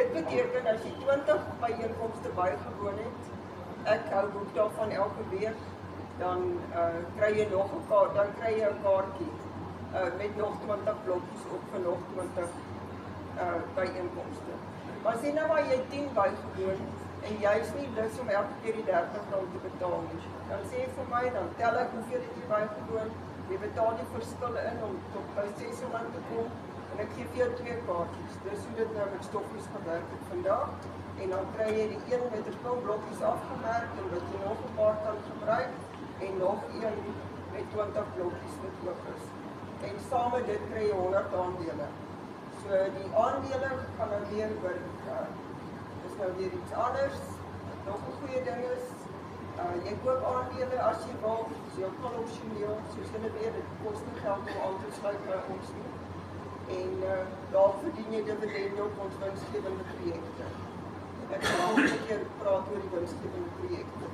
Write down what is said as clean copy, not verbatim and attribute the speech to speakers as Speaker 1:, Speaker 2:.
Speaker 1: dit beteken as jy 20 byeenkomste bygewoon het, ek hou boek daarvan elke week, dan kry jy nog 'n kaart, dan kry jy 'n kaartjie met nog 20 blokkies op vir nog 20 byeenkomste. Maar sien nou maar jy 10 bygewoon en jy is nie lus om elke keer die R30 te betaal nie. Dan sê jy vir my, dan tel ek hoeveel het jy bygewoon, jy betaal die verskille in om tot by 6 rand te kom en ek gee vir jou 2 kaartjies. Dis hoe dit nou met stokkies gewerk het vandag. En dan kry jy die een met 'n klomp blokkies afgemerk en wat jy nog 'n paar kan gebruik en nog een met 20 blokkies wat oop is. En saam met dit kry jy 100 aandele. So die aandele gaan nou weer oor, is nou weer iets anders. Nog 'n goeie ding is, jy koop aandele as jy wil, so jy kan opsioneel, soos hulle weet, dit kos nie geld om aan te sluit by ons nie. En daar verdien jy dividende op ons winsgewende projekte. Ek gaan nog 'n keer praat oor die winsgewende projekte.